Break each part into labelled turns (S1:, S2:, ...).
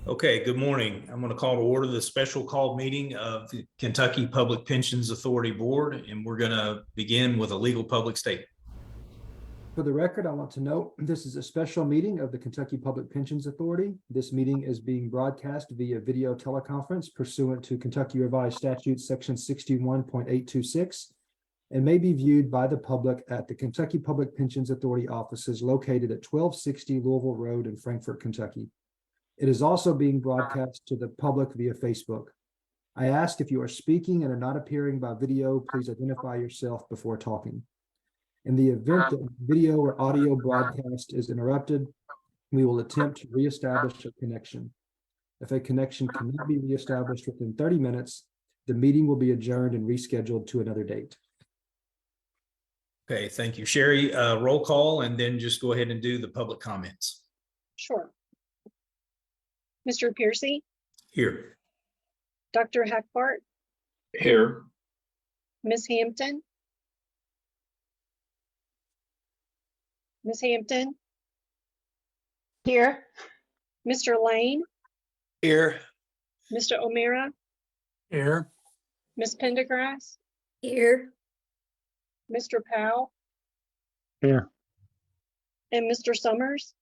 S1: Okay, good morning. I'm going to call to order the special call meeting of the Kentucky Public Pensions Authority Board, and we're going to begin with a legal public statement.
S2: For the record, I want to note this is a special meeting of the Kentucky Public Pensions Authority. This meeting is being broadcast via video teleconference pursuant to Kentucky Revised Statute Section 61.826 and may be viewed by the public at the Kentucky Public Pensions Authority offices located at 1260 Louisville Road in Frankfort, Kentucky. It is also being broadcast to the public via Facebook. I ask if you are speaking and are not appearing by video, please identify yourself before talking. In the event that video or audio broadcast is interrupted, we will attempt to reestablish a connection. If a connection cannot be reestablished within 30 minutes, the meeting will be adjourned and rescheduled to another date.
S1: Okay, thank you. Sherry, roll call and then just go ahead and do the public comments.
S3: Sure. Mr. Piercy,
S1: Here.
S3: Dr. Hackbart,
S4: Here.
S3: Ms. Hampton. Ms. Hampton,
S5: Here.
S3: Mr. Lane,
S1: Here.
S3: Mr. O'Meara,
S4: Here.
S3: Ms. Pendergrass,
S5: Here.
S3: Mr. Powell.
S4: Here.
S3: And Mr. Summers.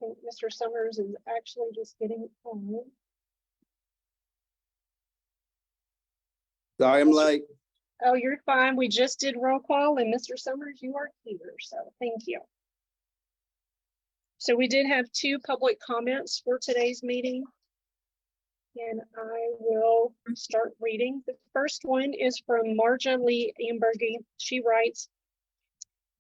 S3: I think Mr. Summers is actually just getting on.
S6: Sorry, I'm late.
S3: Oh, you're fine. We just did roll call and Mr. Summers, you are here, so thank you. So we did have two public comments for today's meeting. And I will start reading. The first one is from Marja Lee Ambergy. She writes,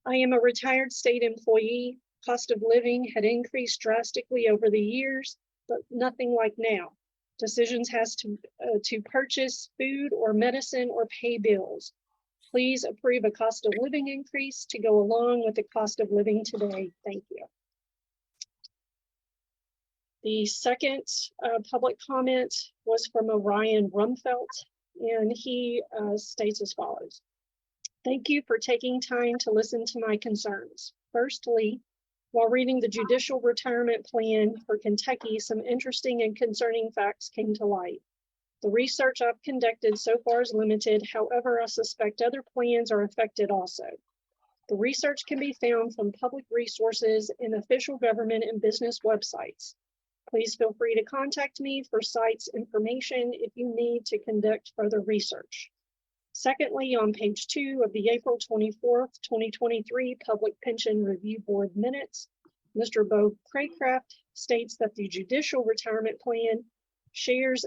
S3: I am a retired state employee. Cost of living had increased drastically over the years, but nothing like now. Decisions has to purchase food or medicine or pay bills. Please approve a cost of living increase to go along with the cost of living today. Thank you. The second public comment was from Orion Rumfelt, and he states as follows. Thank you for taking time to listen to my concerns. Firstly, while reading the judicial retirement plan for Kentucky, some interesting and concerning facts came to light. The research I've conducted so far is limited. However, I suspect other plans are affected also. The research can be found from public resources and official government and business websites. Please feel free to contact me for sites information if you need to conduct further research. Secondly, on page 2 of the April 24th, 2023 Public Pension Review Board minutes, Mr. Bo Craycraft states that the judicial retirement plan shares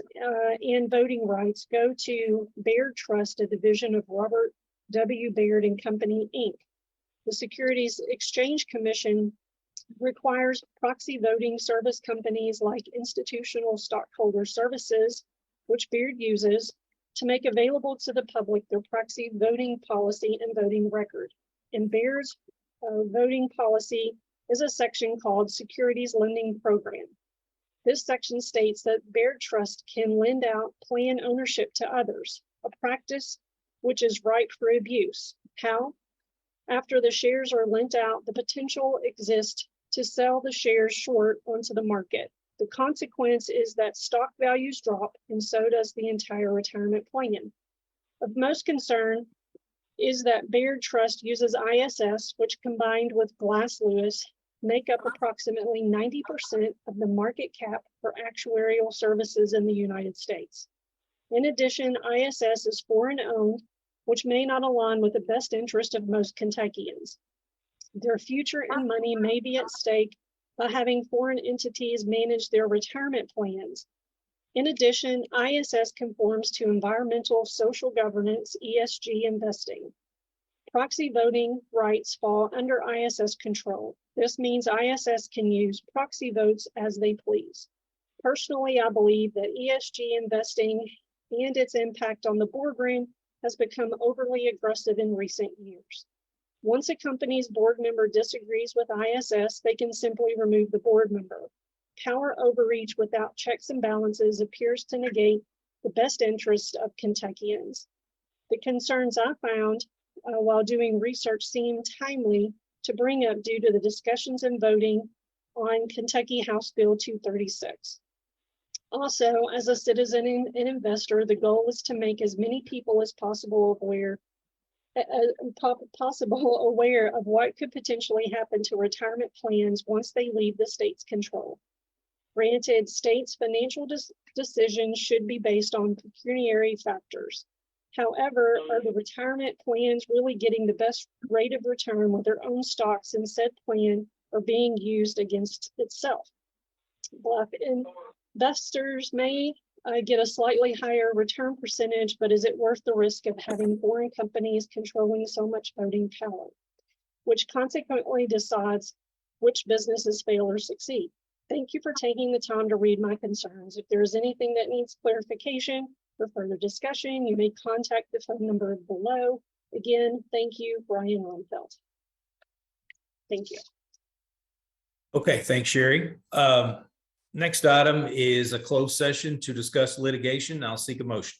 S3: and voting rights go to Baird Trust, a division of Robert W. Baird and Company, Inc. The Securities Exchange Commission requires proxy voting service companies like Institutional Stockholder Services, which Baird uses, to make available to the public their proxy voting policy and voting record. In Baird's voting policy is a section called Securities Lending Program. This section states that Baird Trust can lend out plan ownership to others, a practice which is ripe for abuse. How? After the shares are lent out, the potential exists to sell the shares short onto the market. The consequence is that stock values drop, and so does the entire retirement plan. Of most concern is that Baird Trust uses ISS, which combined with Glass Lewis make up approximately 90% of the market cap for actuarial services in the United States. In addition, ISS is foreign owned, which may not align with the best interest of most Kentuckians. Their future and money may be at stake by having foreign entities manage their retirement plans. In addition, ISS conforms to environmental social governance, ESG investing. Proxy voting rights fall under ISS control. This means ISS can use proxy votes as they please. Personally, I believe that ESG investing and its impact on the boardroom has become overly aggressive in recent years. Once a company's board member disagrees with ISS, they can simply remove the board member. Power overreach without checks and balances appears to negate the best interest of Kentuckians. The concerns I found while doing research seem timely to bring up due to the discussions and voting on Kentucky House Bill 236. Also, as a citizen and investor, the goal is to make as many people as possible aware of what could potentially happen to retirement plans once they leave the state's control. Granted, states' financial decisions should be based on pecuniary factors. However, are the retirement plans really getting the best rate of return when their own stocks in said plan are being used against itself? Bluff investors may get a slightly higher return percentage, but is it worth the risk of having foreign companies controlling so much voting power, which consequently decides which businesses fail or succeed? Thank you for taking the time to read my concerns. If there is anything that needs clarification or further discussion, you may contact the phone number below. Again, thank you, Brian Rumfeld. Thank you.
S1: Okay, thanks, Sherry. Next item is a closed session to discuss litigation. I'll seek a motion.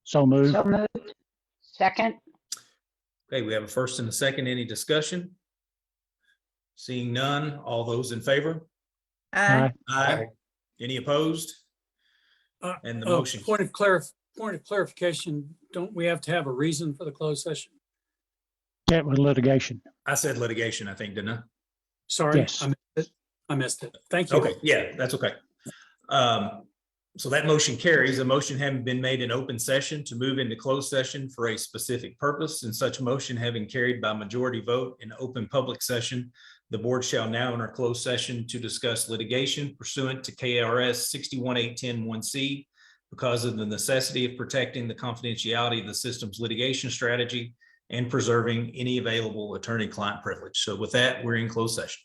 S4: So moved.
S5: So moved. Second.
S1: Okay, we have a first and a second. Any discussion? Seeing none, all those in favor?
S5: Aye.
S1: Aye. Any opposed? And the motion.
S6: Point of clarification, don't we have to have a reason for the closed session?
S4: That was litigation.
S1: I said litigation, I think, didn't I?
S6: Sorry,
S4: Yes.
S6: I missed it. Thank you.
S1: Okay, yeah, that's okay. So that motion carries. A motion having been made in open session to move into closed session for a specific purpose, and such motion having carried by majority vote in open public session, the board shall now enter closed session to discuss litigation pursuant to KRS 618101C because of the necessity of protecting the confidentiality of the system's litigation strategy and preserving any available attorney-client privilege. So with that, we're in closed session.